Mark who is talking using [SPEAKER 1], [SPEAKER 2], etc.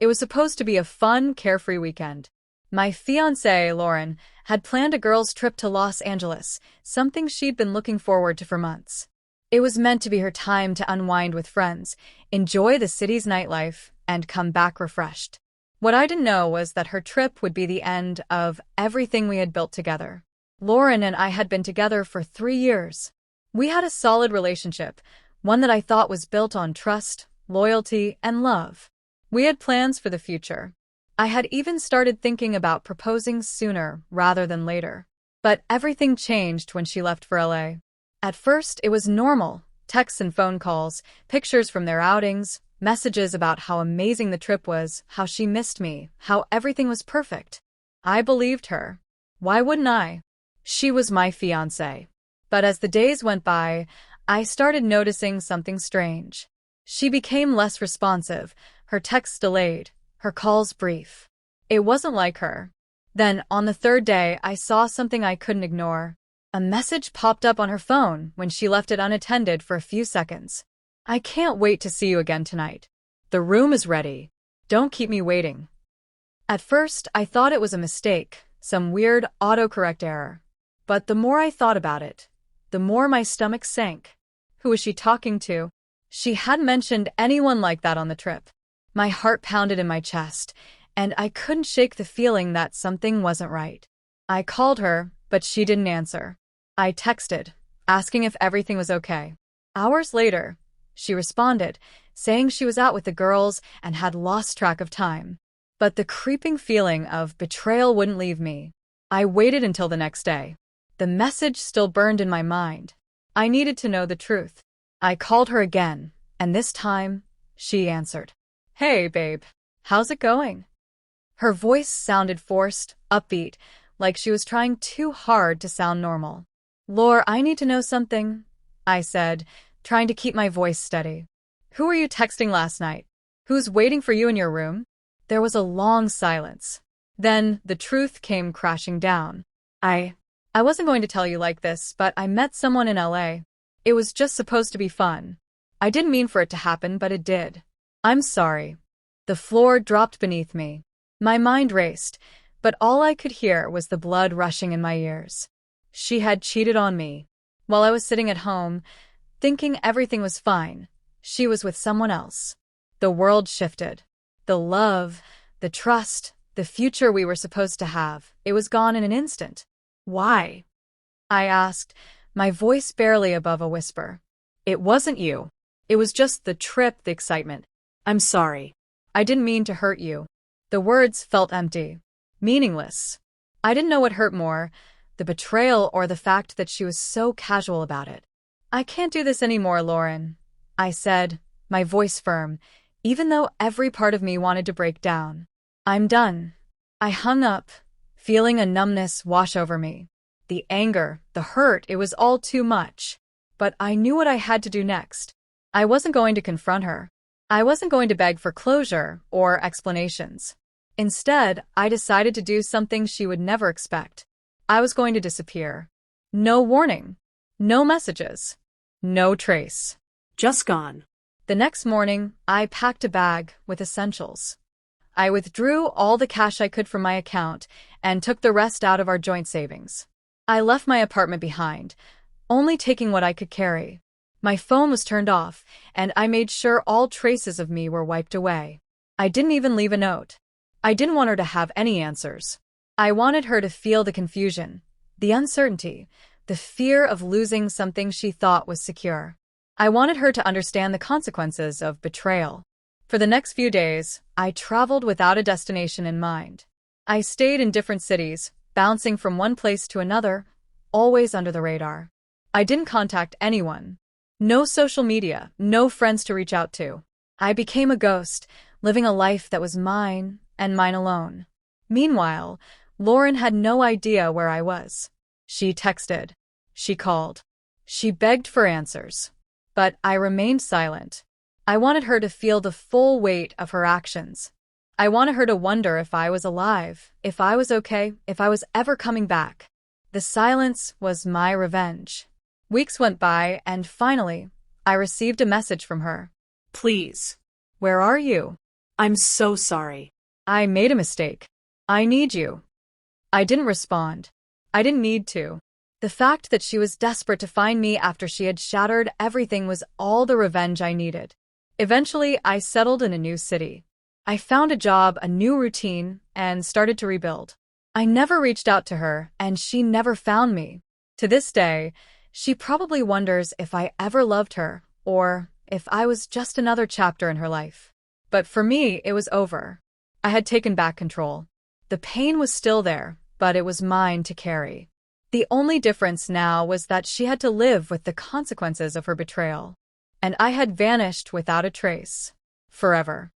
[SPEAKER 1] It was supposed to be a fun, carefree weekend. My fiancé, Lauren, had planned a girls' trip to Los Angeles, something she'd been looking forward to for months. It was meant to be her time to unwind with friends, enjoy the city's nightlife, and come back refreshed. What I didn't know was that her trip would be the end of everything we had built together. Lauren and I had been together for 3 years. We had a solid relationship, one that I thought was built on trust, loyalty, and love. We had plans for the future. I had even started thinking about proposing sooner rather than later. But everything changed when she left for LA. At first, it was normal. Texts and phone calls, pictures from their outings, messages about how amazing the trip was, how she missed me, how everything was perfect. I believed her. Why wouldn't I? She was my fiancé. But as the days went by, I started noticing something strange. She became less responsive, her texts delayed, her calls brief. It wasn't like her. Then, on the third day, I saw something I couldn't ignore. A message popped up on her phone when she left it unattended for a few seconds. I can't wait to see you again tonight. The room is ready. Don't keep me waiting. At first, I thought it was a mistake, some weird autocorrect error. But the more I thought about it, the more my stomach sank. Who was she talking to? She hadn't mentioned anyone like that on the trip. My heart pounded in my chest, and I couldn't shake the feeling that something wasn't right. I called her, but she didn't answer. I texted, asking if everything was okay. Hours later, she responded, saying she was out with the girls and had lost track of time. But the creeping feeling of betrayal wouldn't leave me. I waited until the next day. The message still burned in my mind. I needed to know the truth. I called her again, and this time, she answered. Hey, babe. How's it going? Her voice sounded forced, upbeat, like she was trying too hard to sound normal. Laura, I need to know something, I said, trying to keep my voice steady. Who were you texting last night? Who's waiting for you in your room? There was a long silence. Then the truth came crashing down. I wasn't going to tell you like this, but I met someone in LA. It was just supposed to be fun. I didn't mean for it to happen, but it did. I'm sorry. The floor dropped beneath me. My mind raced, but all I could hear was the blood rushing in my ears. She had cheated on me. While I was sitting at home, thinking everything was fine, she was with someone else. The world shifted. The love, the trust, the future we were supposed to have, it was gone in an instant. Why? I asked, my voice barely above a whisper. It wasn't you. It was just the trip, the excitement. I'm sorry. I didn't mean to hurt you. The words felt empty, meaningless. I didn't know what hurt more, the betrayal or the fact that she was so casual about it. I can't do this anymore, Lauren, I said, my voice firm, even though every part of me wanted to break down. I'm done. I hung up, feeling a numbness wash over me. The anger, the hurt, it was all too much. But I knew what I had to do next. I wasn't going to confront her. I wasn't going to beg for closure or explanations. Instead, I decided to do something she would never expect. I was going to disappear. No warning. No messages. No trace. Just gone. The next morning, I packed a bag with essentials. I withdrew all the cash I could from my account and took the rest out of our joint savings. I left my apartment behind, only taking what I could carry. My phone was turned off, and I made sure all traces of me were wiped away. I didn't even leave a note. I didn't want her to have any answers. I wanted her to feel the confusion, the uncertainty, the fear of losing something she thought was secure. I wanted her to understand the consequences of betrayal. For the next few days, I traveled without a destination in mind. I stayed in different cities, bouncing from one place to another, always under the radar. I didn't contact anyone. No social media, no friends to reach out to. I became a ghost, living a life that was mine and mine alone. Meanwhile, Lauren had no idea where I was. She texted. She called. She begged for answers. But I remained silent. I wanted her to feel the full weight of her actions. I wanted her to wonder if I was alive, if I was okay, if I was ever coming back. The silence was my revenge. Weeks went by, and finally, I received a message from her. Please. Where are you?
[SPEAKER 2] I'm so sorry.
[SPEAKER 1] I made a mistake. I need you. I didn't respond. I didn't need to. The fact that she was desperate to find me after she had shattered everything was all the revenge I needed. Eventually, I settled in a new city. I found a job, a new routine, and started to rebuild. I never reached out to her, and she never found me. To this day, she probably wonders if I ever loved her, or if I was just another chapter in her life. But for me, it was over. I had taken back control. The pain was still there, but it was mine to carry. The only difference now was that she had to live with the consequences of her betrayal. And I had vanished without a trace. Forever.